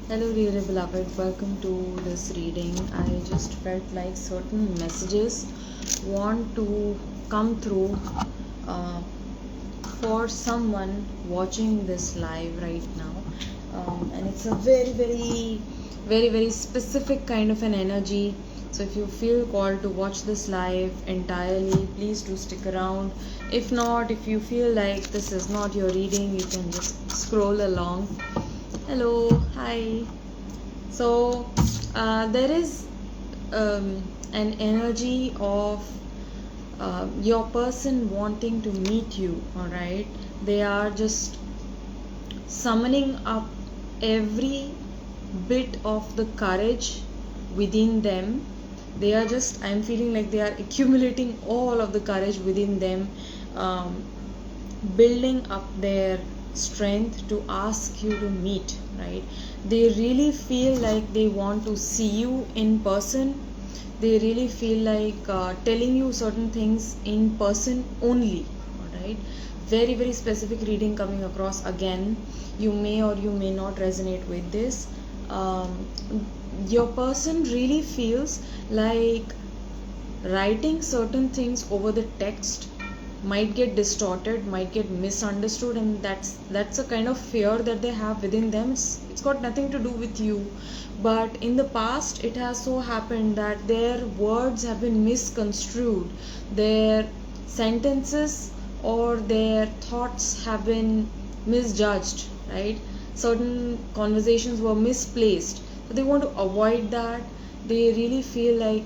Hello, dear beloved. Welcome to this reading. I just felt like certain messages want to come through uh, for someone watching this live right now, and it's a very specific kind of an energy. So, if you feel called to watch this live entirely, please do stick around. If not, if you feel like this is not your reading, you can just scroll along. Hello, hi. So there is an energy of your person wanting to meet you. All right, they are just summoning up every bit of the courage within them. They are just, I'm feeling like they are accumulating all of the courage within them, um, building up their strength to ask you to meet, right? They really feel like they want to see you in person. They really feel like telling you certain things in person only. All right, very specific reading coming across again. You may or you may not resonate with this. um, your person really feels like writing certain things over the text might get distorted, might get misunderstood, and that's a kind of fear that they have within them. It's got nothing to do with you, but in the past it has so happened that their words have been misconstrued, their sentences or their thoughts have been misjudged, right? Certain conversations were misplaced, so they want to avoid that. They really feel like,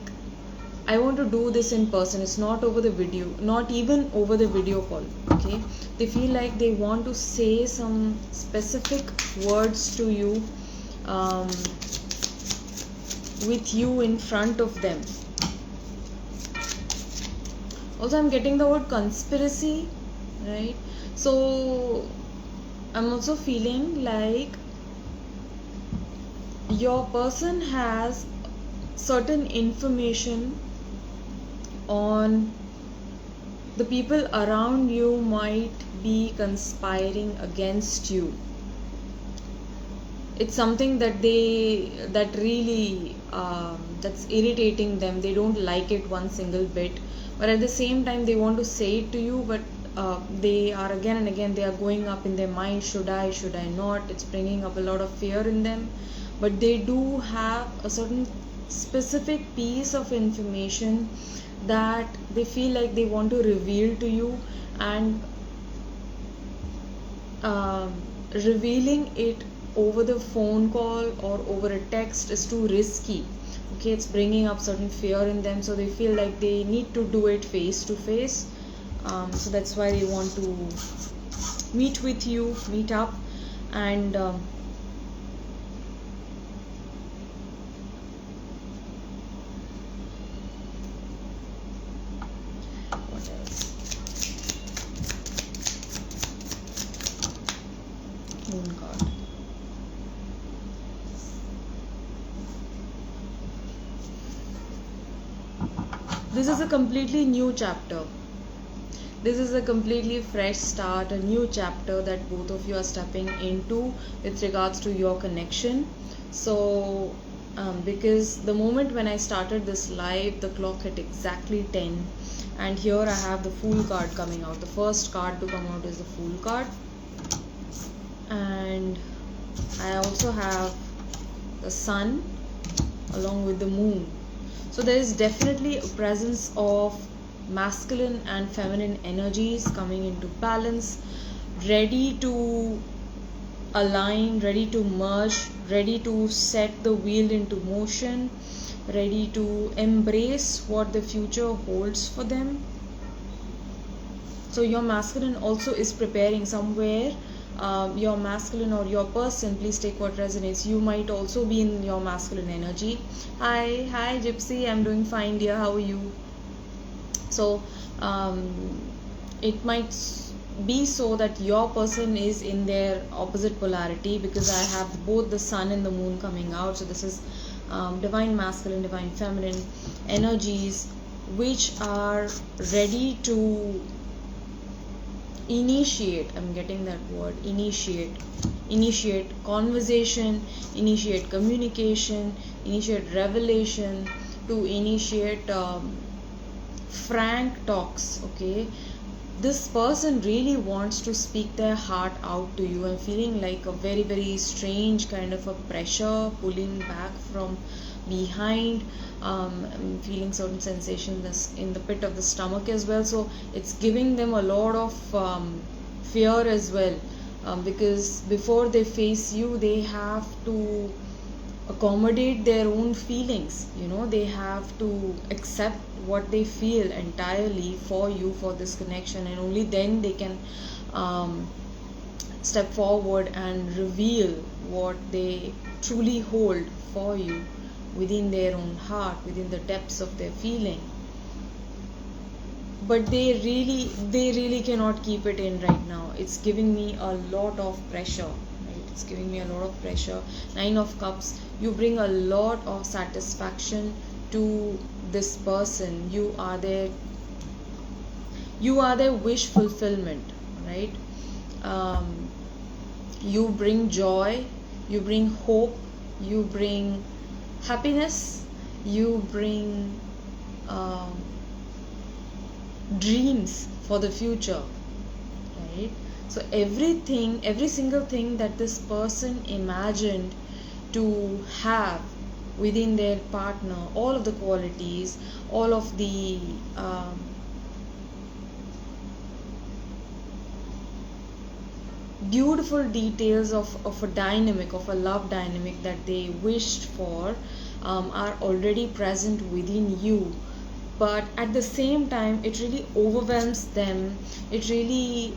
I want to do this in person. It's not over the video, not even over the video call. Okay, they feel like they want to say some specific words to you, um, with you in front of them. Also, I'm getting the word conspiracy, right? So, I'm also feeling like your person has certain information on the people around you, might be conspiring against you. It's something that that really that's irritating them. They don't like it one single bit, but at the same time they want to say it to you, but they are again and again they are going up in their mind, should I not. It's bringing up a lot of fear in them, but they do have a certain specific piece of information that they feel like they want to reveal to you, and revealing it over the phone call or over a text is too risky. Okay, it's bringing up certain fear in them, so they feel like they need to do it face to face. So that's why they want to meet with you, meet up, and what else? Moon card. This is a completely new chapter. This is a completely fresh start, a new chapter that both of you are stepping into with regards to your connection. So because the moment when I started this live, the clock hit exactly 10, and here I have the Fool card coming out. The first card to come out is the Fool card, and I also have the Sun along with the Moon. So there is definitely a presence of masculine and feminine energies coming into balance, ready to align, ready to merge, ready to set the wheel into motion, ready to embrace what the future holds for them. So your masculine also is preparing somewhere. Your masculine or your person, please take what resonates. You might also be in your masculine energy. Hi Gypsy, I'm doing fine dear, how are you? So it might be so that your person is in their opposite polarity, because I have both the Sun and the Moon coming out. So this is divine masculine, divine feminine energies which are ready to initiate, I'm getting that word, initiate conversation, initiate communication, initiate revelation, to initiate frank talks. Okay, this person really wants to speak their heart out to you. I'm feeling like a very, very strange kind of a pressure pulling back from behind. I'm feeling certain sensations in the pit of the stomach as well. So it's giving them a lot of fear as well, because before they face you, they have to accommodate their own feelings. They have to accept what they feel entirely for you, for this connection, and only then they can step forward and reveal what they truly hold for you within their own heart, within the depths of their feeling. But they really cannot keep it in right now. It's giving me a lot of pressure. It's giving me a lot of pressure. 9 of Cups, you bring a lot of satisfaction to this person. You are their wish fulfillment, right? You bring joy, you bring hope, you bring happiness, you bring dreams for the future, right? So every single thing that this person imagined to have within their partner, all of the qualities, all of the beautiful details of a dynamic, of a love dynamic that they wished for, are already present within you. But at the same time, it really overwhelms them. It really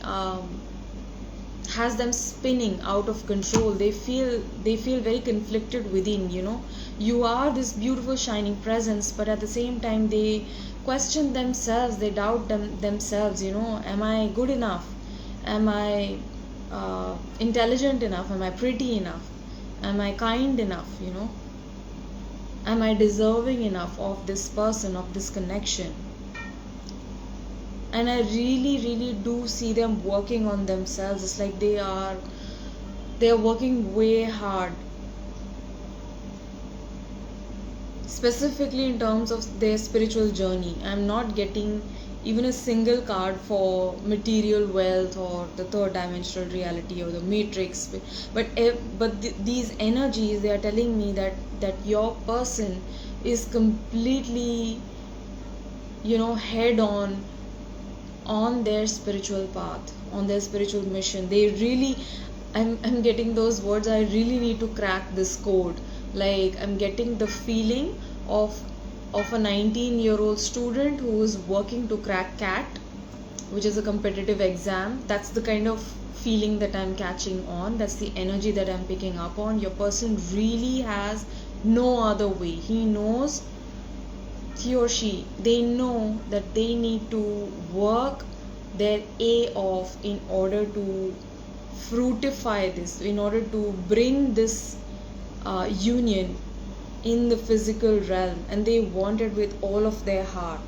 has them spinning out of control. They feel very conflicted within. You are this beautiful shining presence, but at the same time they question themselves, they doubt themselves. Am I good enough? Am I intelligent enough? Am I pretty enough? Am I kind enough? Am I deserving enough of this person, of this connection? And I really do see them working on themselves. It's like they are working way hard, specifically in terms of their spiritual journey. I'm not getting even a single card for material wealth or the third dimensional reality or the matrix, but these energies, they are telling me that your person is completely head on their spiritual path, on their spiritual mission. They really, I'm getting those words, I really need to crack this code. Like, I'm getting the feeling of a 19-year-old student who is working to crack CAT, which is a competitive exam. That's the kind of feeling that I'm catching on. That's the energy that I'm picking up on. Your person really has no other way. He or she, they know that they need to work their A off in order to fructify this, in order to bring this union in the physical realm. And they want it with all of their heart.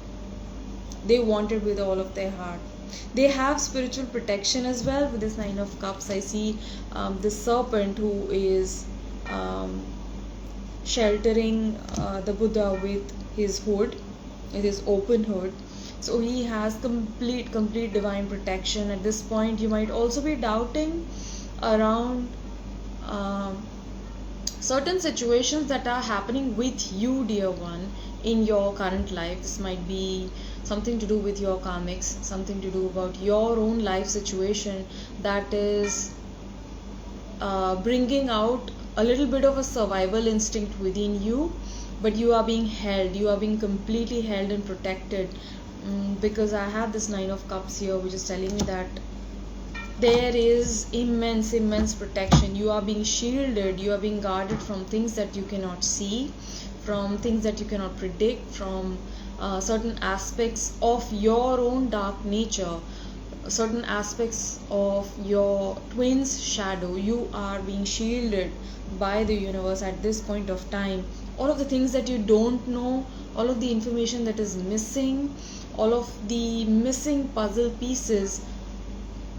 They have spiritual protection as well. With this 9 of Cups, I see the serpent who is sheltering the Buddha with his hood, with his open hood. So he has complete divine protection. At this point, you might also be doubting around certain situations that are happening with you, dear one, in your current life. This might be something to do with your karmics, something to do about your own life situation that is bringing out a little bit of a survival instinct within you. But you are being held, you are being completely held and protected, because I have this 9 of Cups here, which is telling me that there is immense protection. You are being shielded, you are being guarded from things that you cannot see, from things that you cannot predict, from certain aspects of your own dark nature, certain aspects of your twin's shadow. You are being shielded by the universe at this point of time. All of the things that you don't know, all of the information that is missing, all of the missing puzzle pieces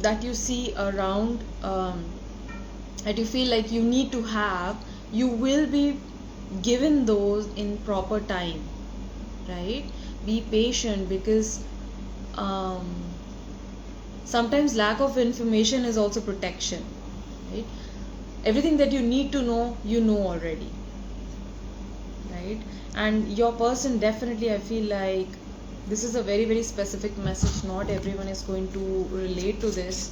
that you see around, that you feel like you need to have, you will be given those in proper time, right? Be patient, because um, sometimes lack of information is also protection, right? Everything that you need to know, you know already, right? And your person, definitely, I feel like this is a very, very specific message. Not everyone is going to relate to this,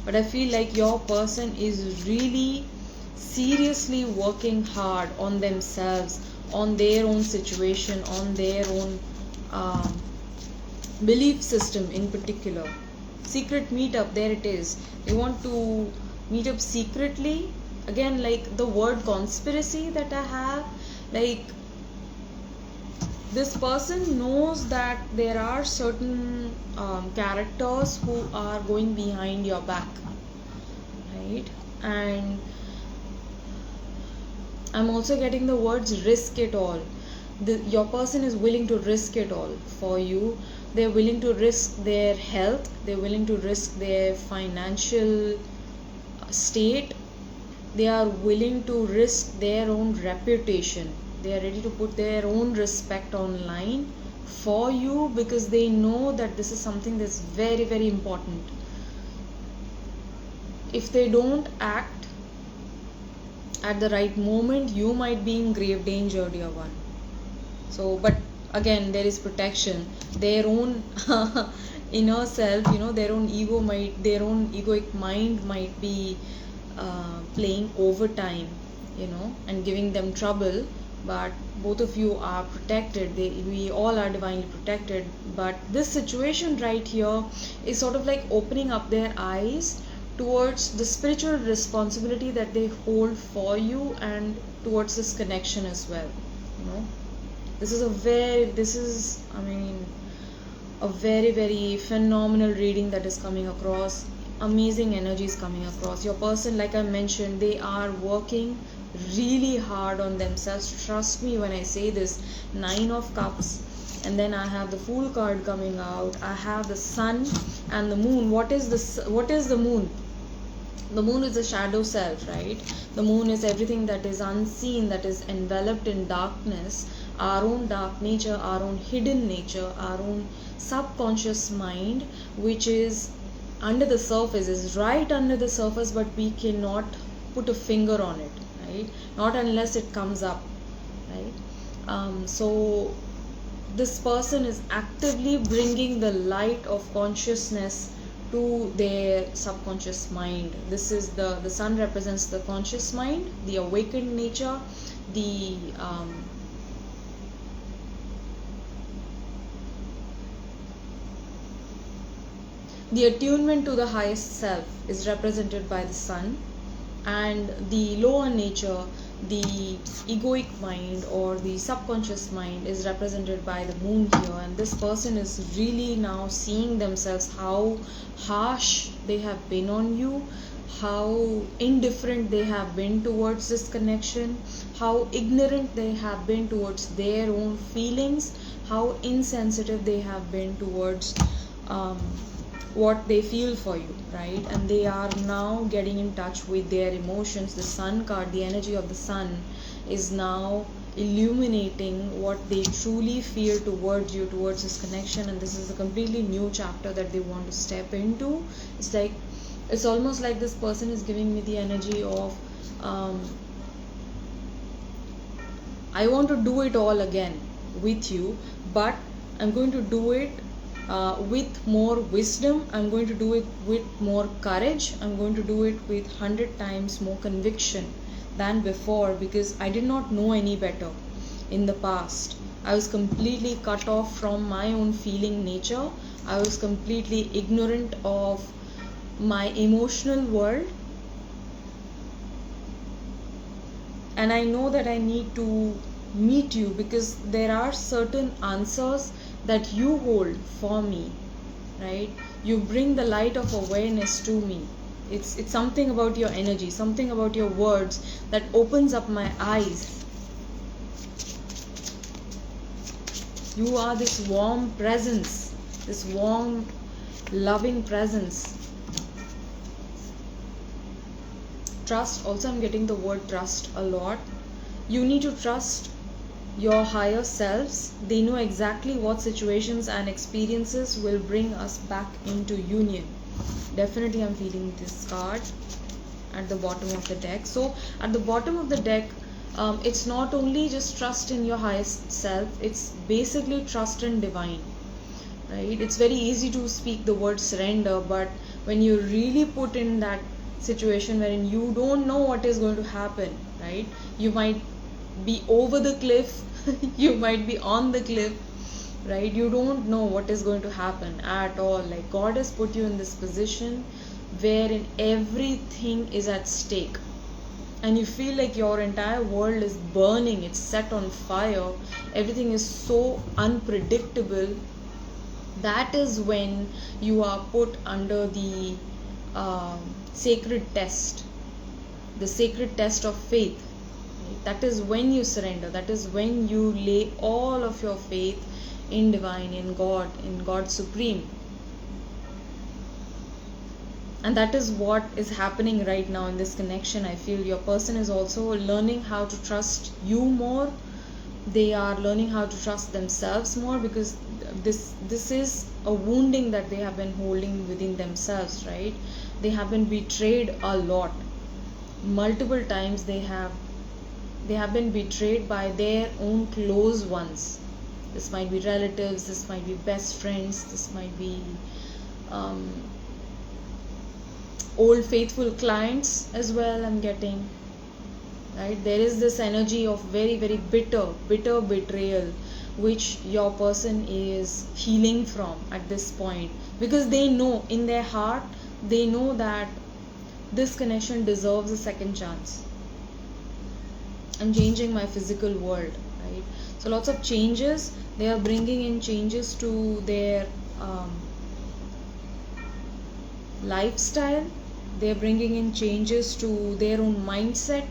but I feel like your person is really seriously working hard on themselves, on their own situation, on their own um, belief system in particular. Secret meetup, there it is. They want to meet up secretly. Again, like the word conspiracy that I have, like this person knows that there are certain characters who are going behind your back, right? And I'm also getting the words risk it all. Your person is willing to risk it all for you. They're willing to risk their health, they're willing to risk their financial state, they are willing to risk their own reputation, they are ready to put their own respect online for you, because they know that this is something that's very, very important. If they don't act at the right moment, you might be in grave danger, dear one. So, but again, there is protection. Their own inner self, their own ego might, their own egoic mind might be playing overtime, and giving them trouble. But both of you are protected. We all are divinely protected. But this situation right here is sort of like opening up their eyes towards the spiritual responsibility that they hold for you, and towards this connection as well. This is a very, very phenomenal reading that is coming across. Amazing energy is coming across. Your person, like I mentioned, they are working really hard on themselves. Trust me when I say this. 9 of Cups, and then I have the Fool card coming out. I have the Sun and the Moon. What is the Moon? The moon is the shadow self, right? The moon is everything that is unseen, that is enveloped in darkness, our own dark nature, our own hidden nature, our own subconscious mind, which is under the surface, is right under the surface, but we cannot put a finger on it, right? Not unless it comes up, right? So this person is actively bringing the light of consciousness to their subconscious mind. This is the sun represents the conscious mind, the awakened nature, the attunement to the highest self is represented by the sun, and the lower nature, the egoic mind or the subconscious mind, is represented by the moon here. And this person is really now seeing themselves, how harsh they have been on you, how indifferent they have been towards this connection, how ignorant they have been towards their own feelings, how insensitive they have been towards what they feel for you, right? And they are now getting in touch with their emotions. The Sun card, the energy of the sun, is now illuminating what they truly feel towards you, towards this connection. And this is a completely new chapter that they want to step into. It's almost like this person is giving me the energy of I want to do it all again with you, but I'm going to do it with more wisdom. I'm going to do it with more courage. I'm going to do it with 100 times more conviction than before, because I did not know any better in the past. I was completely cut off from my own feeling nature. I was completely ignorant of my emotional world, and I know that I need to meet you, because there are certain answers that you hold for me, right? You bring the light of awareness to me. It's something about your energy, something about your words that opens up my eyes. You are this warm presence, this warm, loving presence trust. Also, I'm getting the word trust a lot. You need to trust your higher selves. They know exactly what situations and experiences will bring us back into union. Definitely I'm feeling this card at the bottom of the deck. So at the bottom of the deck, it's not only just trust in your highest self, it's basically trust in divine, right? It's very easy to speak the word surrender, but when you really put in that situation wherein you don't know what is going to happen, right? You might be over the cliff, you might be on the cliff, right? You don't know what is going to happen at all. Like, God has put you in this position wherein everything is at stake, and you feel like your entire world is burning, it's set on fire, everything is so unpredictable. That is when you are put under the sacred test, the sacred test of faith. That is when you surrender, that is when you lay all of your faith in divine, in God supreme. And that is what is happening right now in this connection. I feel your person is also learning how to trust you more. They are learning how to trust themselves more, because this is a wounding that they have been holding within themselves, right? They have been betrayed a lot. Multiple times they have been betrayed by their own close ones. This might be relatives, this might be best friends, this might be old faithful clients as well, I'm getting, right? There is this energy of very, very bitter betrayal which your person is healing from at this point, because they know in their heart, they know that this connection deserves a second chance. I'm changing my physical world, right? So lots of changes, they are bringing in changes to their lifestyle, they are bringing in changes to their own mindset,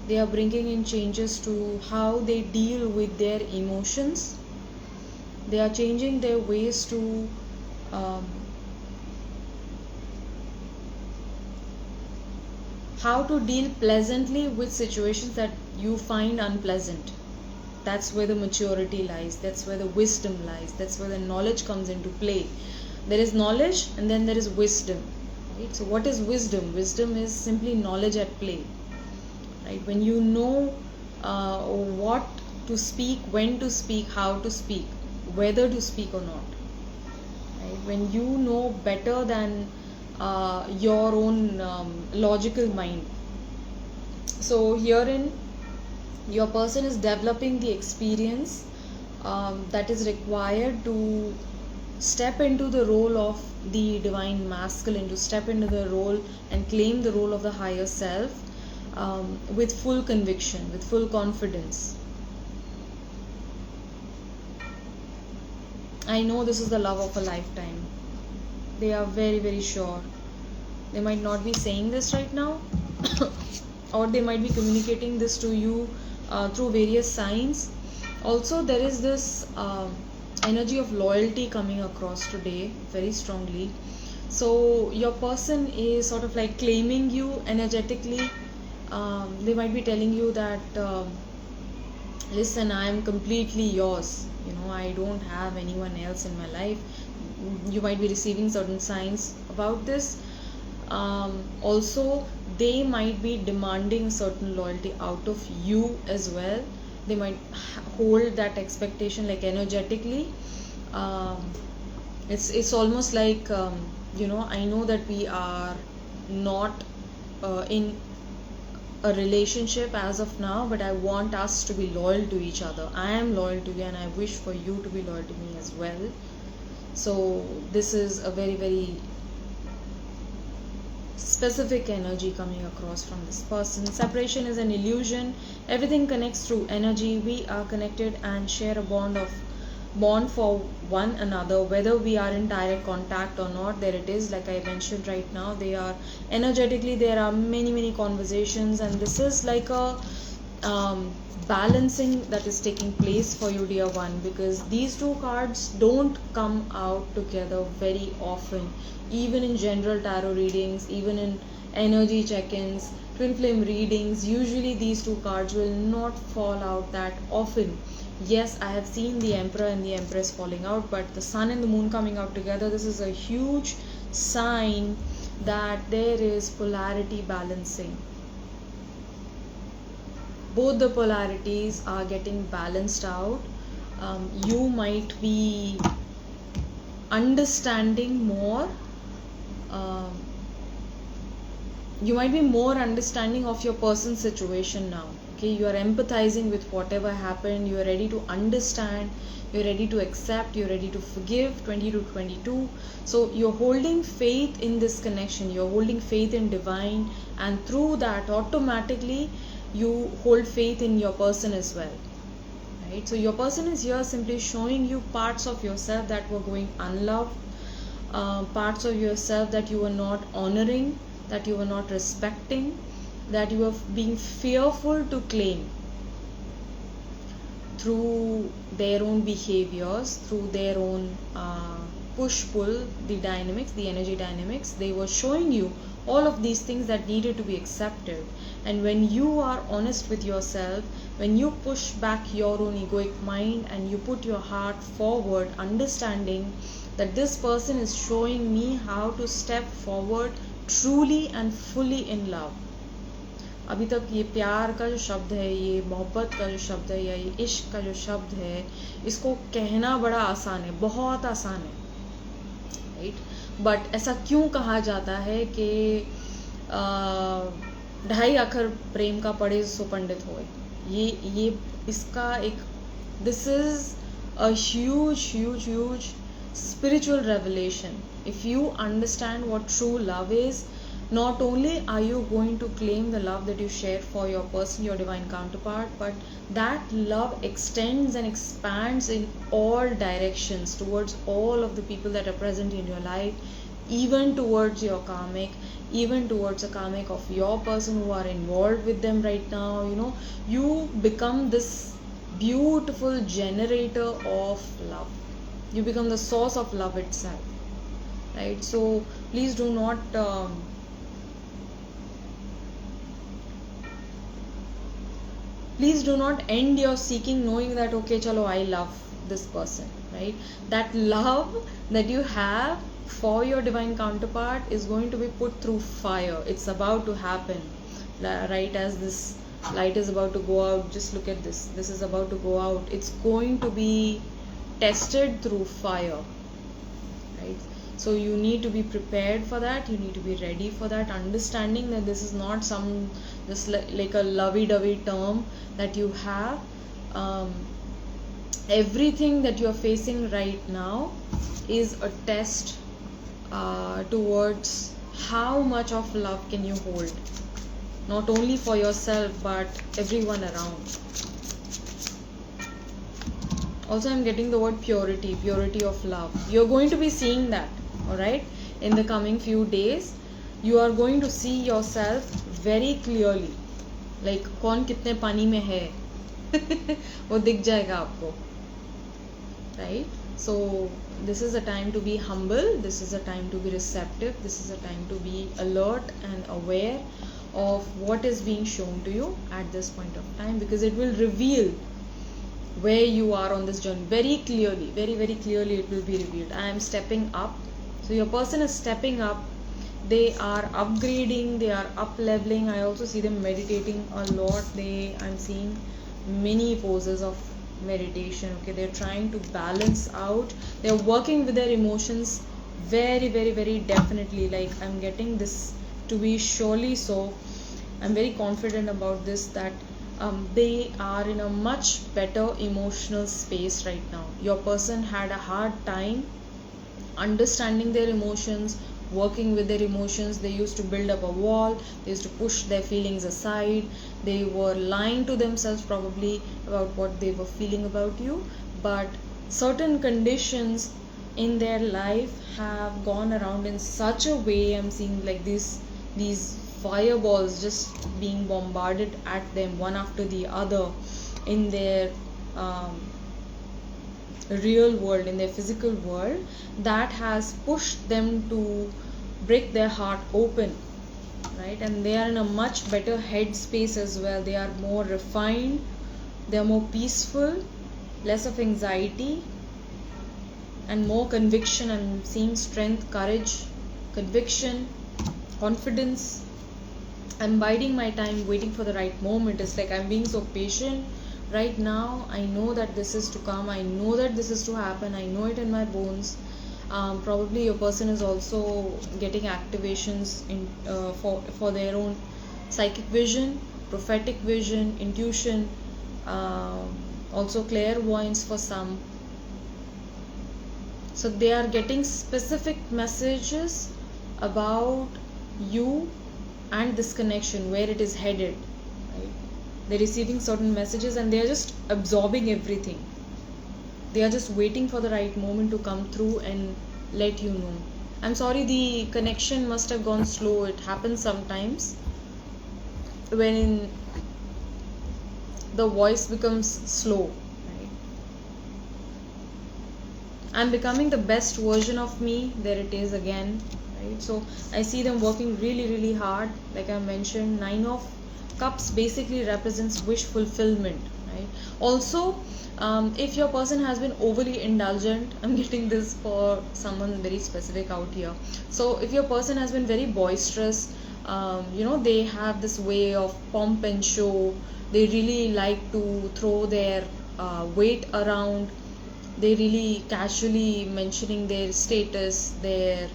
they are bringing in changes to how they deal with their emotions, they are changing their ways to how to deal pleasantly with situations that you find unpleasant. That's where the maturity lies, that's where the wisdom lies, that's where the knowledge comes into play. There is knowledge and then there is wisdom, right? So what is wisdom? Wisdom is simply knowledge at play, right? When you know what to speak, when to speak, how to speak, whether to speak or not, right? When you know better than your own logical mind. So herein your person is developing the experience that is required to step into the role of the divine masculine, to step into the role and claim the role of the higher self with full conviction, with full confidence. I know this is the love of a lifetime. They are very, very sure. They might not be saying this right now or they might be communicating this to you through various signs. Also, there is this energy of loyalty coming across today very strongly. So your person is sort of like claiming you energetically. They might be telling you that listen, I am completely yours, I don't have anyone else in my life. You might be receiving certain signs about this. Also, they might be demanding certain loyalty out of you as well. They might hold that expectation like energetically. It's almost like I know that we are not in a relationship as of now, but I want us to be loyal to each other. I am loyal to you and I wish for you to be loyal to me as well. So this is a very, very specific energy coming across from this person. Separation is an illusion. Everything connects through energy. We are connected and share a bond for one another, whether we are in direct contact or not. There it is, like I mentioned right now, they are energetically, there are many conversations, and this is like a balancing that is taking place for you, dear one, because these two cards don't come out together very often, even in general tarot readings, even in energy check-ins. twin flame readings, usually these two cards will not fall out that often. Yes, I have seen the Emperor and the Empress falling out, but the Sun and the Moon coming out together, this is a huge sign that there is polarity balancing. Both the polarities are getting balanced out. You might be understanding more. You might be more understanding of your person's situation now. Okay, you are empathizing with whatever happened. You are ready to understand. You're ready to accept. You're ready to forgive. 20 to 22. So you're holding faith in this connection. You're holding faith in divine, and through that, automatically, you hold faith in your person as well. Right? So your person is here simply showing you parts of yourself that were going unloved, parts of yourself that you were not honoring, that you were not respecting, that you were being fearful to claim through their own behaviors, through their own push-pull, the dynamics, the energy dynamics. They were showing you all of these things that needed to be accepted. And when you are honest with yourself, when you push back your own egoic mind and you put your heart forward, understanding that this person is showing me how to step forward truly and fully in love. अभी तक ये प्यार का जो शब्द है, ये मोहब्बत का जो शब्द है, या ये इश्क का जो शब्द है, इसको कहना बड़ा आसान है, बहुत आसान है, राइट? बट ऐसा क्यों कहा जाता है कि 2.5 अक्षर प्रेम का पढ़े सो पंडित होए? ये इसका एक, this is a huge spiritual revelation. If you understand what true love is, not only are you going to claim the love that you share for your person, your divine counterpart, but that love extends and expands in all directions towards all of the people that are present in your life, even towards your karmic, even towards a karmic of your person who are involved with them right now. You become this beautiful generator of love. You become the source of love itself, right? So please do not end your seeking knowing that okay, chalo, I love this person, right? That love that you have for your divine counterpart is going to be put through fire. It's about to happen, right? As this light is about to go out, just look at this. This is about to go out. It's going to be tested through fire, right? So you need to be prepared for that. You need to be ready for that, understanding that this is not some just like a lovey-dovey term that you have. Everything that you are facing right now is a test towards how much of love can you hold, not only for yourself but everyone around. Also, I'm getting the word purity of love. You're going to be seeing that, alright? In the coming few days, you are going to see yourself very clearly. Like, कौन कितने पानी में है वो दिख जाएगा आपको, right? So, this is a time to be humble. This is a time to be receptive. This is a time to be alert and aware of what is being shown to you at this point of time, because it will reveal where you are on this journey very clearly. Very clearly it will be revealed. I am stepping up. So your person is stepping up. They are upgrading, they are up leveling. I also see them meditating a lot. I'm seeing many poses of meditation. Okay, they're trying to balance out. They're working with their emotions very definitely. Like, I'm getting this to be surely so. I'm very confident about this, that they are in a much better emotional space right now. Your person had a hard time understanding their emotions, working with their emotions. They used to build up a wall. They used to push their feelings aside. They were lying to themselves probably about what they were feeling about you. But certain conditions in their life have gone around in such a way. I'm seeing like these fireballs just being bombarded at them one after the other in their real world, in their physical world, that has pushed them to break their heart open, right? And they are in a much better headspace as well. They are more refined, they are more peaceful, less of anxiety, and more conviction. I'm seeing strength, courage, conviction, confidence. I'm biding my time, waiting for the right moment. It's like I'm being so patient right now. I know that this is to come, I know that this is to happen, I know it in my bones. Probably your person is also getting activations for their own psychic vision, prophetic vision, intuition, also clairvoyance for some. So they are getting specific messages about you and this connection, where it is headed, right? They're receiving certain messages and they are just absorbing everything. They are just waiting for the right moment to come through and let you know. I'm sorry, the connection must have gone slow. It happens sometimes when the voice becomes slow, right? I'm becoming the best version of me. There it is again, right? So I see them working really hard. Like I mentioned, 9 of Cups basically represents wish fulfillment, right? Also, if your person has been overly indulgent, I'm getting this for someone very specific out here. So if your person has been very boisterous, they have this way of pomp and show. They really like to throw their weight around. They really casually mentioning their status, their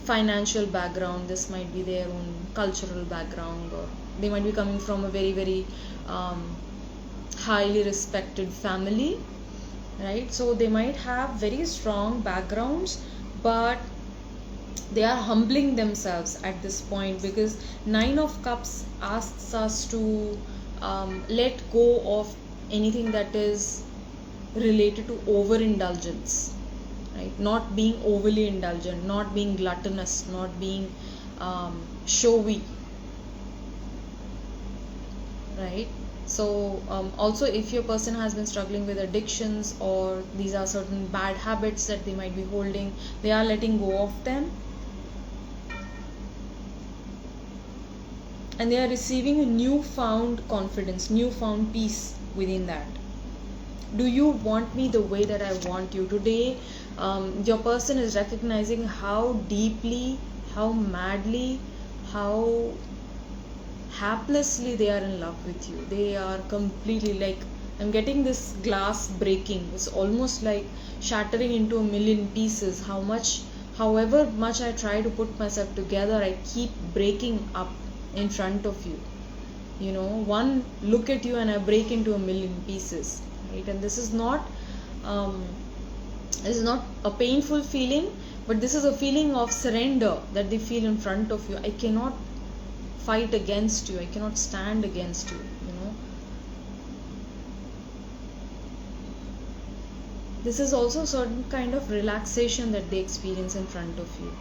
financial background. This might be their own cultural background, or they might be coming from a very highly respected family, right? So they might have very strong backgrounds, but they are humbling themselves at this point, because 9 of Cups asks us to let go of anything that is related to overindulgence, right? Not being overly indulgent, not being gluttonous, not being showy, right? So also, if your person has been struggling with addictions, or these are certain bad habits that they might be holding, they are letting go of them, and they are receiving a newfound confidence, newfound peace within that. Do you want me the way that I want you? Today, your person is recognizing how deeply, how madly, how haplessly they are in love with you. They are completely, like, I'm getting this glass breaking. It's almost like shattering into a million pieces. However much I try to put myself together, I keep breaking up in front of you. One look at you and I break into a million pieces, right? And this is not a painful feeling, but this is a feeling of surrender that they feel in front of you. I cannot fight against you, I cannot stand against you. This is also a certain kind of relaxation that they experience in front of you.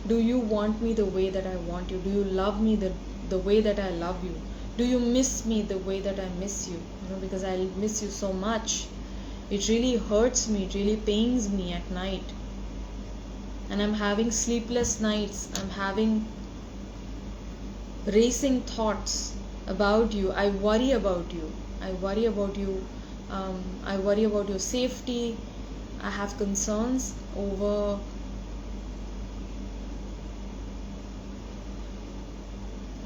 Do you want me the way that I want you? Do you love me the way that I love you? Do you miss me the way that I miss you? Because I miss you so much. It really hurts me, it really pains me at night. And I'm having sleepless nights. I'm having racing thoughts about you. I worry about you. I worry about you. I worry about your safety. I have concerns over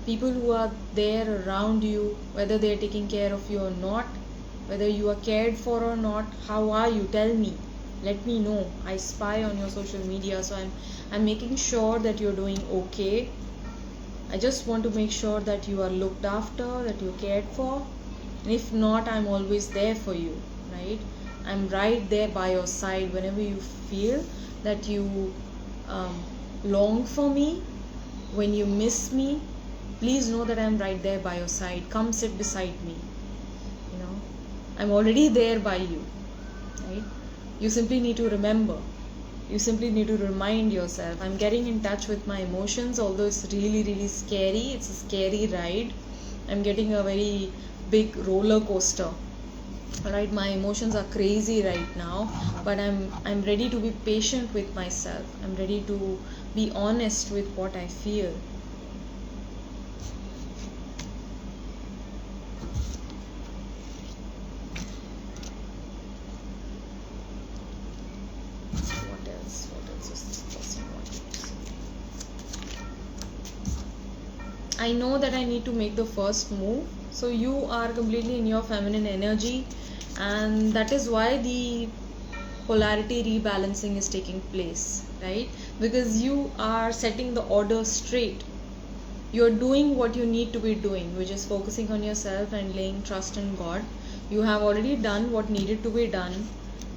people who are there around you, whether they are taking care of you or not, whether you are cared for or not. How are you? Tell me. Let me know. I spy on your social media, so I'm making sure that you're doing okay. I just want to make sure that you are looked after, that you're cared for. And if not, I'm always there for you, right? I'm right there by your side whenever you feel that you long for me, when you miss me. Please know that I'm right there by your side. Come sit beside me. I'm already there by you, right? You simply need to remember. You simply need to remind yourself. I'm getting in touch with my emotions, although it's really scary. It's a scary ride. I'm getting a very big roller coaster. Right, my emotions are crazy right now, but I'm ready to be patient with myself. I'm ready to be honest with what I feel. What else is this person wanting to say? I know that I need to make the first move. So you are completely in your feminine energy, and that is why the polarity rebalancing is taking place, right? Because you are setting the order straight. You're doing what you need to be doing, which is focusing on yourself and laying trust in God. You have already done what needed to be done,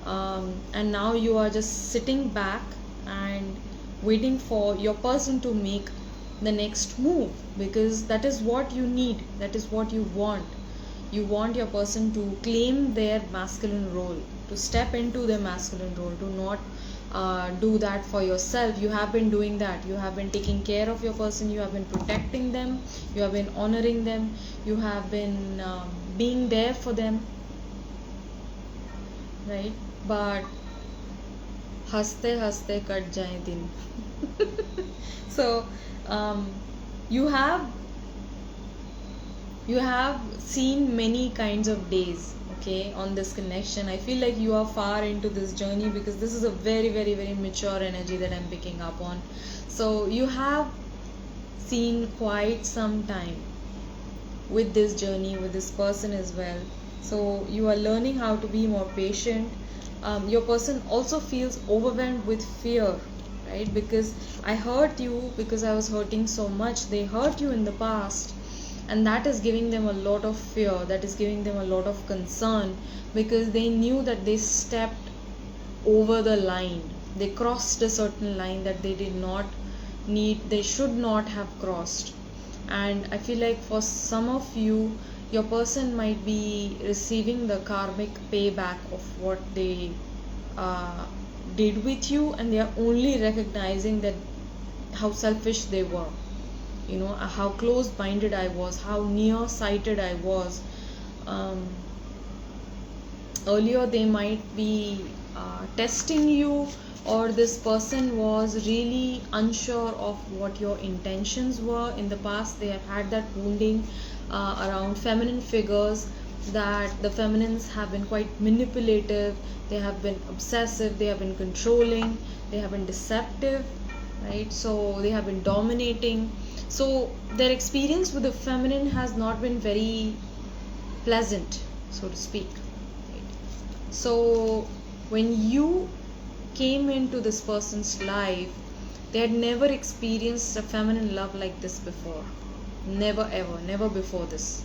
and now you are just sitting back and waiting for your person to make the next move, because that is what you need, that is what you want. You want your person to claim their masculine role, to step into their masculine role, to not do that for yourself. You have been doing that. You have been taking care of your person, you have been protecting them, you have been honoring them, you have been being there for them, right? But haste haste kat jaye din. So um, you have seen many kinds of days, okay, on this connection. I feel like you are far into this journey, because this is a very very very mature energy that I'm picking up on. So you have seen quite some time with this journey, with this person as well. So you are learning how to be more patient. Your person also feels overwhelmed with fear, right? Because I hurt you, because I was hurting so much. They hurt you in the past, and that is giving them a lot of fear, that is giving them a lot of concern, because they knew that they stepped over the line. They crossed a certain line that they did not need, they should not have crossed. And I feel like for some of you, your person might be receiving the karmic payback of what they uh, did with you, and they are only recognizing that how selfish they were, you know, how close minded I was, how near sighted I was. um, Earlier they might be testing you, or this person was really unsure of what your intentions were. In the past they have had that wounding around feminine figures, that the feminines have been quite manipulative, they have been obsessive, they have been controlling, they have been deceptive, right? So they have been dominating. So their experience with the feminine has not been very pleasant, so to speak. So when you came into this person's life, they had never experienced a feminine love like this before. Never ever, never before this.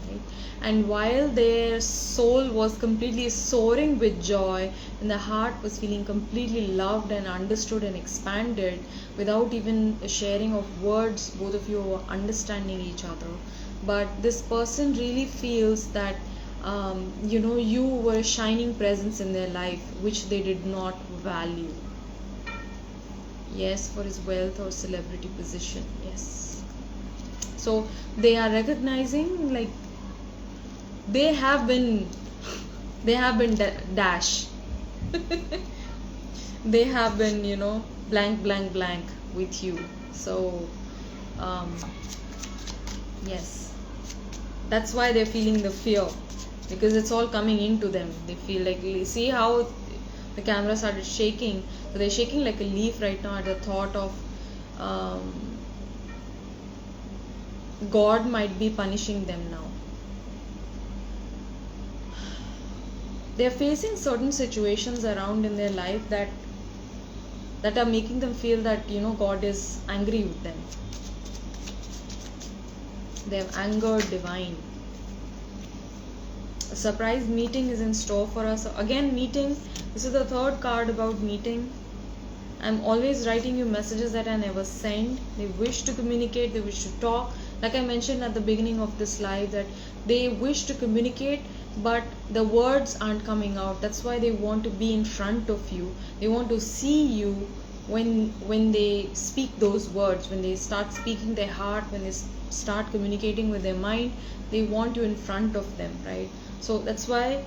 Right? And while their soul was completely soaring with joy, and the heart was feeling completely loved and understood and expanded, without even a sharing of words, both of you were understanding each other. But this person really feels that you were a shining presence in their life, which they did not value. Yes, for his wealth or celebrity position. Yes. So they are recognizing, like, they have been dash. They have been, blank blank blank with you. So um, yes, that's why they're feeling the fear, because it's all coming into them. They feel like, see how the camera started shaking, so they're shaking like a leaf right now at the thought of God might be punishing them now. They're facing certain situations around in their life that are making them feel that God is angry with them. They have angered divine. A surprise meeting is in store for us. Again, meeting. This is the third card about meeting. I'm always writing you messages that I never send. They wish to communicate, they wish to talk. Like I mentioned at the beginning of this live, that they wish to communicate, but the words aren't coming out. That's why they want to be in front of you. They want to see you when they speak those words, when they start speaking their heart, when they start communicating with their mind. They want you in front of them, right? So that's why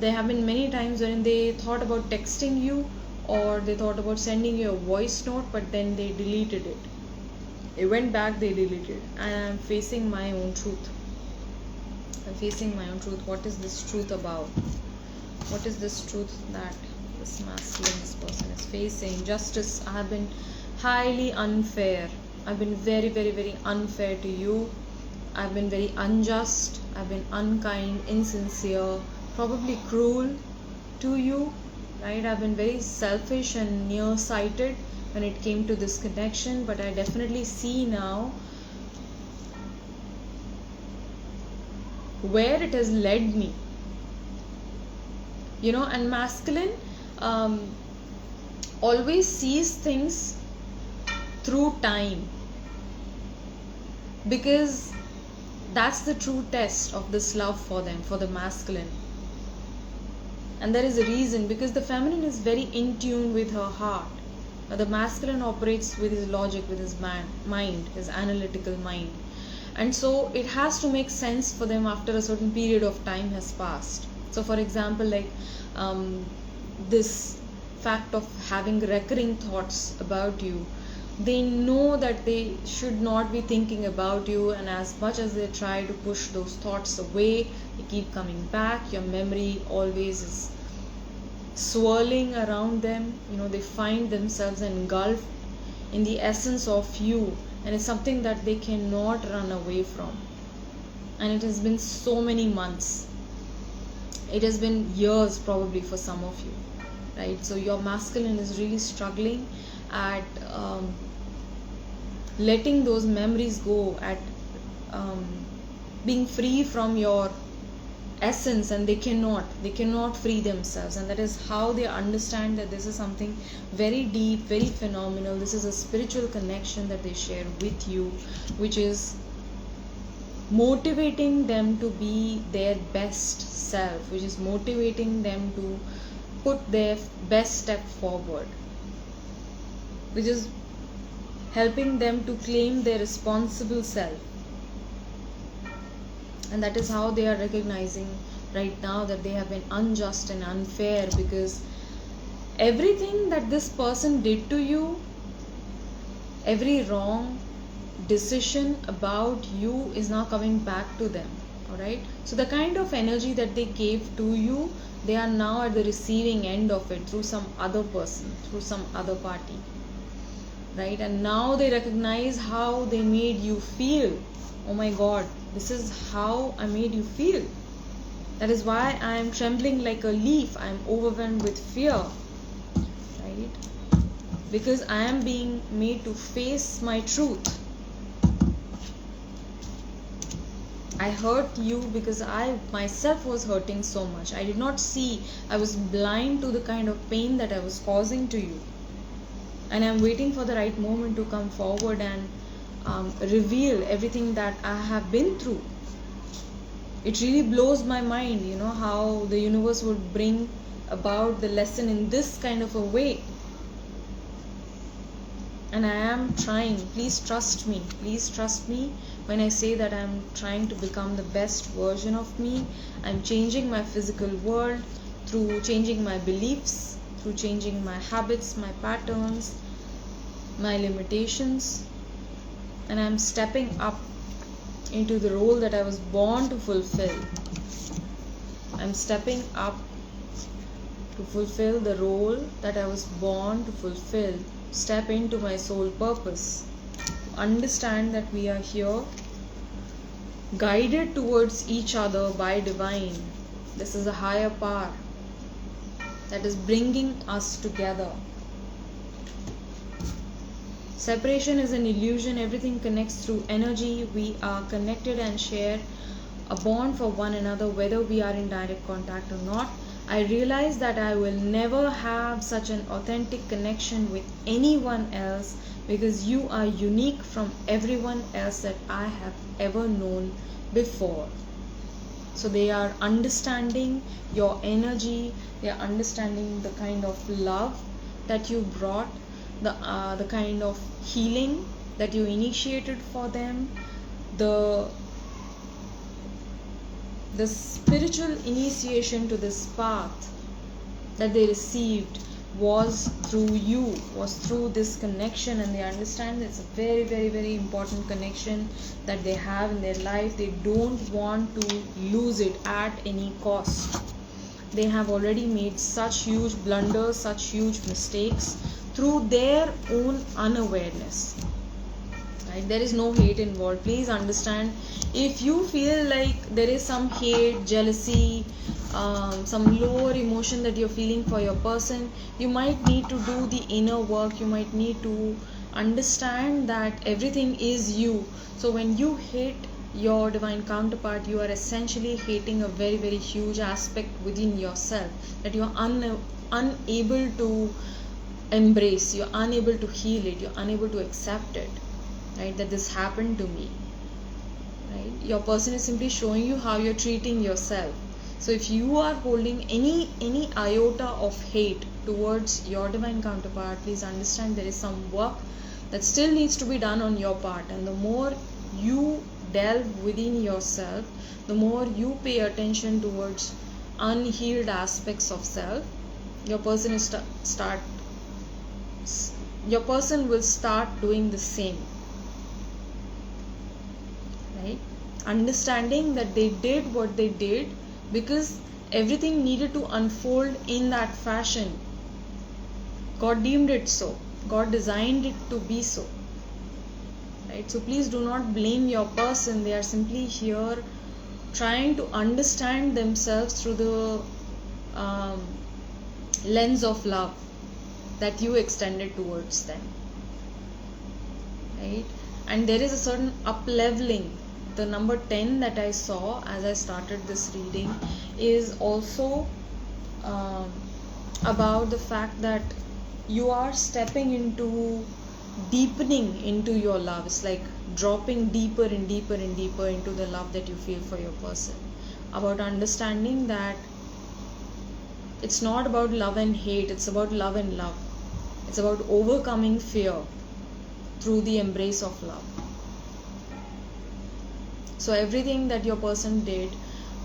there have been many times when they thought about texting you, or they thought about sending you a voice note, but then they deleted it. It went back, they deleted. And I'm facing my own truth. I'm facing my own truth. What is this truth about? What is this truth that this masculine, this person is facing? Justice. I have been highly unfair. I've been very, very, very unfair to you. I've been very unjust. I've been unkind, insincere, probably cruel to you, right? I've been very selfish and nearsighted when it came to this connection, but I definitely see now where it has led me. And masculine always sees things through time, because that's the true test of this love for them, for the masculine. And there is a reason, because the feminine is very in tune with her heart. The masculine operates with his logic, with his mind, his analytical mind. And so it has to make sense for them after a certain period of time has passed. So for example, like this fact of having recurring thoughts about you, they know that they should not be thinking about you, and as much as they try to push those thoughts away, they keep coming back. Your memory always is swirling around them. They find themselves engulfed in the essence of you, and it's something that they cannot run away from. And it has been so many months, it has been years probably for some of you, right? So your masculine is really struggling at letting those memories go, at being free from your essence, and they cannot free themselves. And that is how they understand that this is something very deep, very phenomenal. This is a spiritual connection that they share with you, which is motivating them to be their best self, which is motivating them to put their best step forward, which is helping them to claim their responsible self. And that is how they are recognizing right now that they have been unjust and unfair, because everything that this person did to you, every wrong decision about you is now coming back to them. Alright, so the kind of energy that they gave to you, they are now at the receiving end of it through some other person, through some other party, right? And now they recognize how they made you feel. Oh my God, this is how I made you feel. That is why I am trembling like a leaf. I am overwhelmed with fear, right? Because I am being made to face my truth. I hurt you because I myself was hurting so much. I did not see. I was blind to the kind of pain that I was causing to you. And I'm waiting for the right moment to come forward and reveal everything that I have been through. It really blows my mind, how the universe would bring about the lesson in this kind of a way. And I am trying. Please trust me. Please trust me when I say that I am trying to become the best version of me. I'm changing my physical world through changing my beliefs, through changing my habits, my patterns, my limitations. And I'm stepping up into the role that I was born to fulfill. I'm stepping up to fulfill the role that I was born to fulfill. Step into my soul purpose. Understand that we are here, guided towards each other by divine. This is a higher power that is bringing us together. Separation is an illusion. Everything connects through energy. We are connected and share a bond for one another, whether we are in direct contact or not. I realize that I will never have such an authentic connection with anyone else, because you are unique from everyone else that I have ever known before. So they are understanding your energy. They are understanding the kind of love that you brought, the kind of healing that you initiated for them, the the spiritual initiation to this path that they received was through you, was through this connection, and they understand it's a very, very, very important connection that they have in their life. They don't want to lose it at any cost. They have already made such huge blunders, such huge mistakes through their own unawareness. Right? There is no hate involved. Please understand, if you feel like there is some hate, jealousy, some lower emotion that you're feeling for your person, you might need to do the inner work. You might need to understand that everything is you. So when you hate your divine counterpart, you are essentially hating a very, very huge aspect within yourself that you are unable to embrace, you're unable to heal it, you're unable to accept it, right? That this happened to me, right? Your person is simply showing you how you're treating yourself. So if you are holding any iota of hate towards your divine counterpart, please understand there is some work that still needs to be done on your part. And the more you delve within yourself, the more you pay attention towards unhealed aspects of self, your person will start doing the same, right? Understanding that they did what they did because everything needed to unfold in that fashion. God deemed it so. God designed it to be so. Right? So please do not blame your person. They are simply here trying to understand themselves through the lens of love that you extended towards them. Right? And there is a certain up-leveling. The number 10 that I saw as I started this reading is also about the fact that you are stepping into deepening into your love. It's like dropping deeper and deeper and deeper into the love that you feel for your person. About understanding that it's not about love and hate, it's about love and love. It's about overcoming fear through the embrace of love. So everything that your person did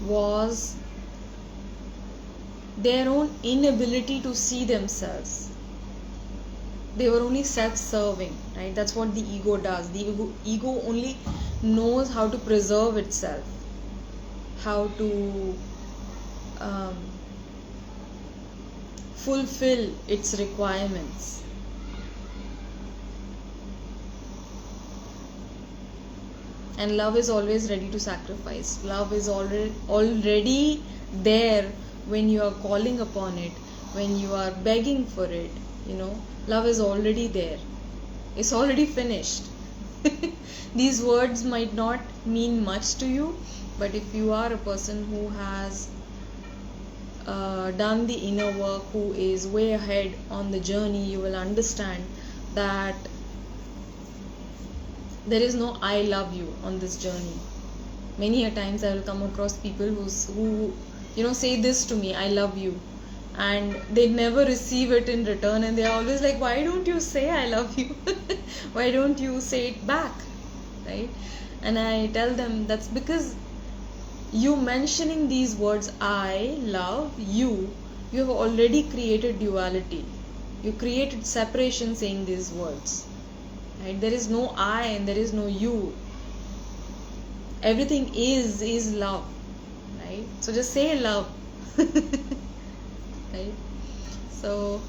was their own inability to see themselves. They were only self-serving, right? That's what the ego does. The ego only knows how to preserve itself, how to fulfill its requirements. And love is always ready to sacrifice. Love is already there when you are calling upon it, when you are begging for it. Love is already there. It's already finished. These words might not mean much to you, but if you are a person who has done the inner work, who is way ahead on the journey, you will understand that there is no I love you on this journey. Many a times I will come across people who say this to me, I love you, and they never receive it in return, and they are always like, why don't you say I love you? Why don't you say it back, right? And I tell them that's because you mentioning these words, I love you, you have already created duality. You created separation saying these words. Right? There is no I and there is no you. Everything is love, right? So just say love. Right? So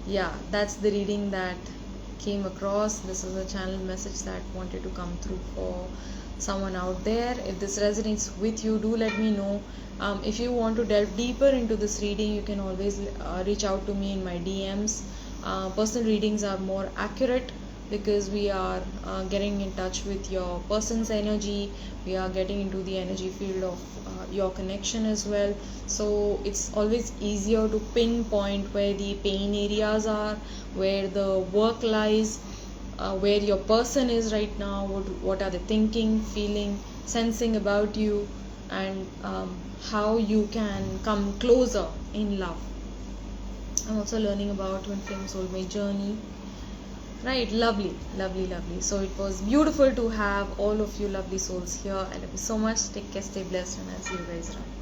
yeah, that's the reading that came across. This is a channel message that wanted to come through for someone out there. If this resonates with you, do let me know. If you want to delve deeper into this reading, you can always reach out to me in my DMs. Personal readings are more accurate because we are getting in touch with your person's energy. We are getting into the energy field of your connection as well. So it's always easier to pinpoint where the pain areas are, where the work lies, where your person is right now, what are they thinking, feeling, sensing about you, and how you can come closer in love. I'm also learning about twin flame soulmate journey. Right, lovely, lovely, lovely. So it was beautiful to have all of you lovely souls here. I love you so much. Take care, stay blessed, and I'll see you guys around.